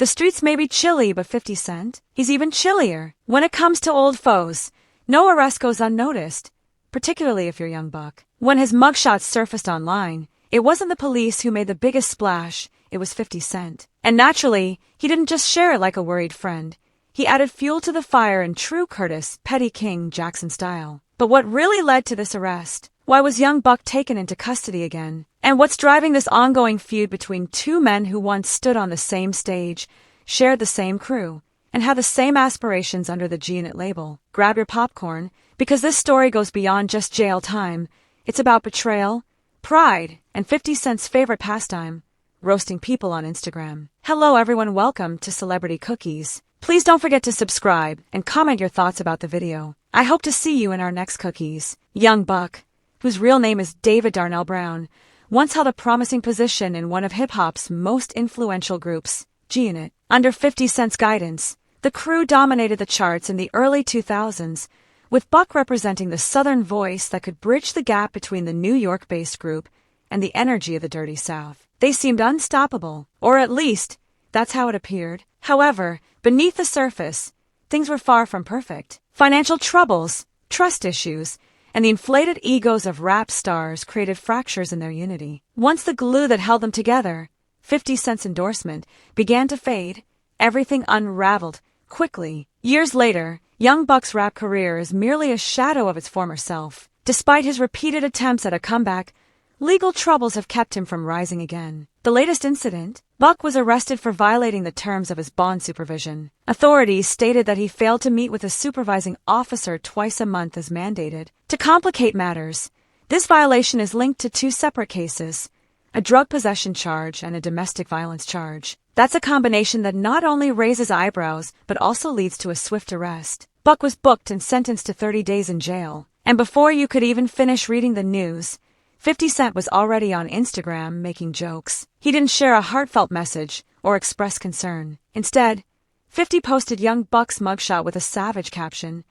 The streets may be chilly, but 50 Cent, he's even chillier. When it comes to old foes, no arrest goes unnoticed, particularly if you're young buck. When his mugshots surfaced online, it wasn't the police who made the biggest splash, it was 50 Cent. And naturally, he didn't just share it like a worried friend. He added fuel to the fire in true Curtis Petty King Jackson style. But what really led to this arrest? Why was young buck taken into custody again? And what's driving this ongoing feud between two men who once stood on the same stage, shared the same crew, and had the same aspirations under the G-Unit label? Grab your popcorn, because this story goes beyond just jail time. It's about betrayal, pride, and 50 Cent's favorite pastime, roasting people on Instagram. Hello everyone, welcome to Celebrity Cookies. Please don't forget to subscribe and comment your thoughts about the video. I hope to see you in our next cookies. Young buck, whose real name is David Darnell Brown, once held a promising position in one of hip-hop's most influential groups, G-Unit. Under 50 Cent's guidance, the crew dominated the charts in the early 2000s, with Buck representing the southern voice that could bridge the gap between the New York-based group and the energy of the Dirty South. They seemed unstoppable, or at least, that's how it appeared. However, beneath the surface, things were far from perfect. Financial troubles, trust issues, and the inflated egos of rap stars created fractures in their unity. Once the glue that held them together, 50 Cent's endorsement, began to fade, everything unraveled quickly. Years later, young buck's rap career is merely a shadow of its former self. Despite his repeated attempts at a comeback, legal troubles have kept him from rising again. The latest incident, Buck was arrested for violating the terms of his bond supervision. Authorities stated that he failed to meet with a supervising officer twice a month as mandated. To complicate matters, this violation is linked to two separate cases, a drug possession charge and a domestic violence charge. That's a combination that not only raises eyebrows, but also leads to a swift arrest. Buck was booked and sentenced to 30 days in jail. And before you could even finish reading the news, 50 Cent was already on Instagram making jokes. He didn't share a heartfelt message or express concern. Instead, 50 posted young buck's mugshot with a savage caption.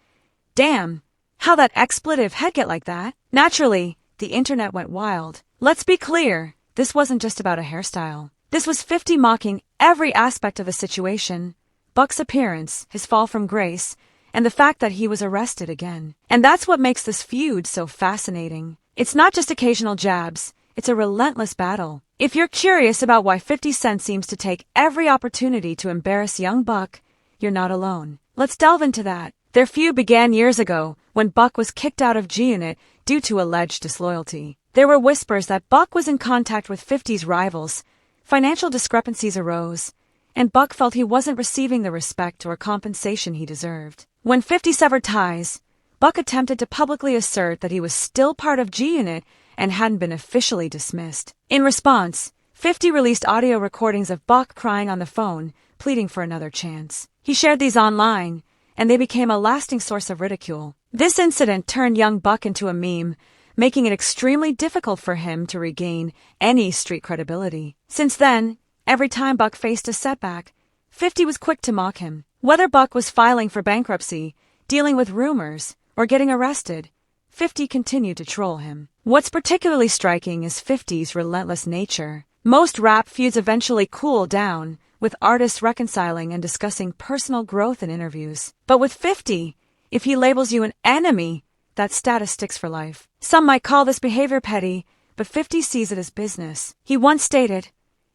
Damn, how that expletive head get like that? Naturally, the internet went wild. Let's be clear, this wasn't just about a hairstyle. This was 50 mocking every aspect of the situation. Buck's appearance, his fall from grace, and the fact that he was arrested again. And that's what makes this feud so fascinating. It's not just occasional jabs, it's a relentless battle. If you're curious about why 50 Cent seems to take every opportunity to embarrass young Buck, you're not alone. Let's delve into that. Their feud began years ago, when Buck was kicked out of G-Unit due to alleged disloyalty. There were whispers that Buck was in contact with 50's rivals, financial discrepancies arose, and Buck felt he wasn't receiving the respect or compensation he deserved. When 50 severed ties, Buck attempted to publicly assert that he was still part of G-Unit and hadn't been officially dismissed. In response, 50 released audio recordings of Buck crying on the phone, pleading for another chance. He shared these online, and they became a lasting source of ridicule. This incident turned young Buck into a meme, making it extremely difficult for him to regain any street credibility. Since then, every time Buck faced a setback, 50 was quick to mock him. Whether Buck was filing for bankruptcy, dealing with rumors, or getting arrested, 50 continued to troll him. What's particularly striking is 50's relentless nature. Most rap feuds eventually cool down, with artists reconciling and discussing personal growth in interviews. But with 50, if he labels you an enemy, that status sticks for life. Some might call this behavior petty, but 50 sees it as business. He once stated,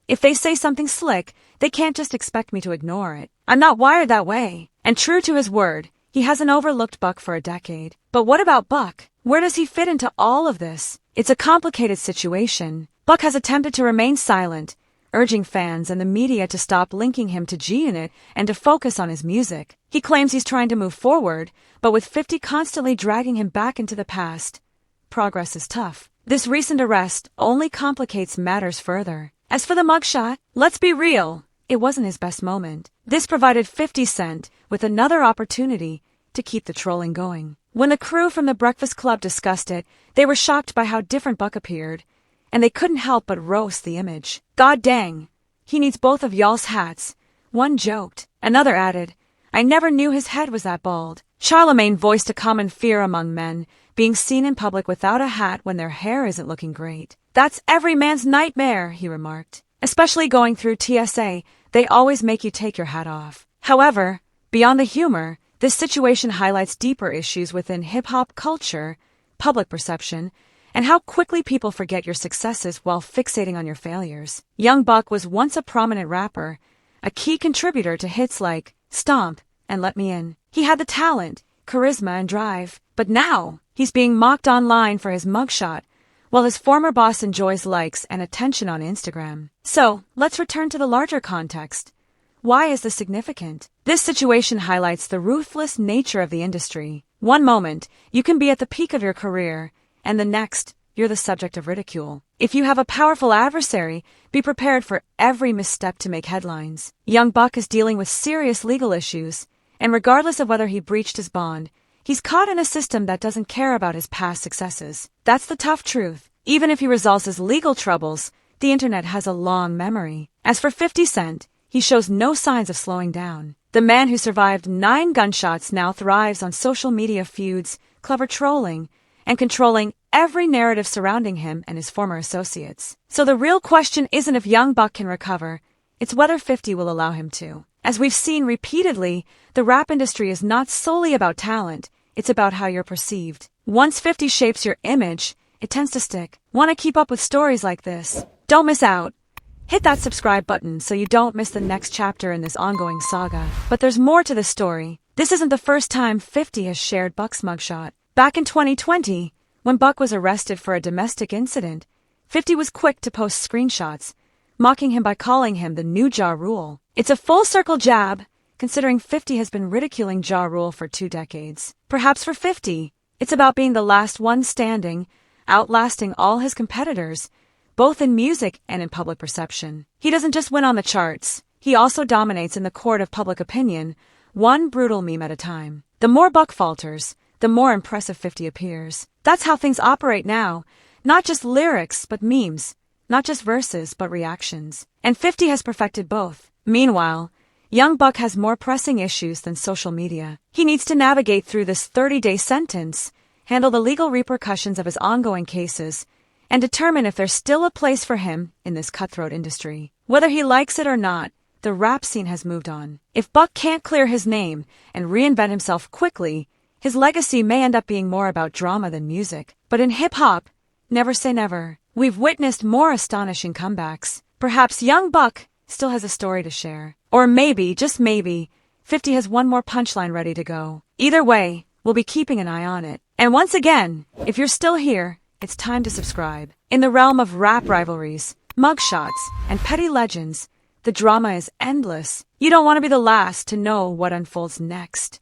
"If they say something slick, they can't just expect me to ignore it. I'm not wired that way." And true to his word, he hasn't overlooked Buck for a decade. But what about Buck? Where does he fit into all of this? It's a complicated situation. Buck has attempted to remain silent, urging fans and the media to stop linking him to G-Unit and to focus on his music. He claims he's trying to move forward, but with 50 constantly dragging him back into the past, progress is tough. This recent arrest only complicates matters further. As for the mugshot, let's be real, it wasn't his best moment. This provided 50 Cent with another opportunity to keep the trolling going. When the crew from the Breakfast Club discussed it, they were shocked by how different Buck appeared, and they couldn't help but roast the image. "God dang, he needs both of y'all's hats," one joked. Another added, "I never knew his head was that bald." Charlemagne voiced a common fear among men, being seen in public without a hat when their hair isn't looking great. "That's every man's nightmare," he remarked. Especially going through TSA, they always make you take your hat off. However, beyond the humor, this situation highlights deeper issues within hip-hop culture, public perception, and how quickly people forget your successes while fixating on your failures. Young Buck was once a prominent rapper, a key contributor to hits like Stomp and Let Me In. He had the talent, charisma, and drive, but now he's being mocked online for his mugshot, while his former boss enjoys likes and attention on Instagram. So, let's return to the larger context. Why is this significant? This situation highlights the ruthless nature of the industry. One moment, you can be at the peak of your career, and the next, you're the subject of ridicule. If you have a powerful adversary, be prepared for every misstep to make headlines. Young Buck is dealing with serious legal issues, and regardless of whether he breached his bond, he's caught in a system that doesn't care about his past successes. That's the tough truth. Even if he resolves his legal troubles, the internet has a long memory. As for 50 Cent, he shows no signs of slowing down. The man who survived 9 gunshots now thrives on social media feuds, clever trolling, and controlling every narrative surrounding him and his former associates. So the real question isn't if Young Buck can recover, it's whether 50 will allow him to. As we've seen repeatedly, the rap industry is not solely about talent, it's about how you're perceived. Once 50 shapes your image, it tends to stick. Want to keep up with stories like this? Don't miss out. Hit that subscribe button so you don't miss the next chapter in this ongoing saga. But there's more to this story. This isn't the first time 50 has shared Buck's mugshot. Back in 2020, when Buck was arrested for a domestic incident, 50 was quick to post screenshots, mocking him by calling him the new Ja Rule. It's a full-circle jab, considering 50 has been ridiculing Ja Rule for 2 decades. Perhaps for 50, it's about being the last one standing, outlasting all his competitors, both in music and in public perception. He doesn't just win on the charts, he also dominates in the court of public opinion, one brutal meme at a time. The more Buck falters, the more impressive 50 appears. That's how things operate now. Not just lyrics, but memes. Not just verses, but reactions. And 50 has perfected both. Meanwhile, Young Buck has more pressing issues than social media. He needs to navigate through this 30-day sentence, handle the legal repercussions of his ongoing cases, and determine if there's still a place for him in this cutthroat industry. Whether he likes it or not, the rap scene has moved on. If Buck can't clear his name and reinvent himself quickly, his legacy may end up being more about drama than music. But in hip-hop, never say never. We've witnessed more astonishing comebacks. Perhaps Young Buck still has a story to share. Or maybe, just maybe, 50 has one more punchline ready to go. Either way, we'll be keeping an eye on it. And once again, if you're still here, it's time to subscribe. In the realm of rap rivalries, mugshots, and petty legends, the drama is endless. You don't want to be the last to know what unfolds next.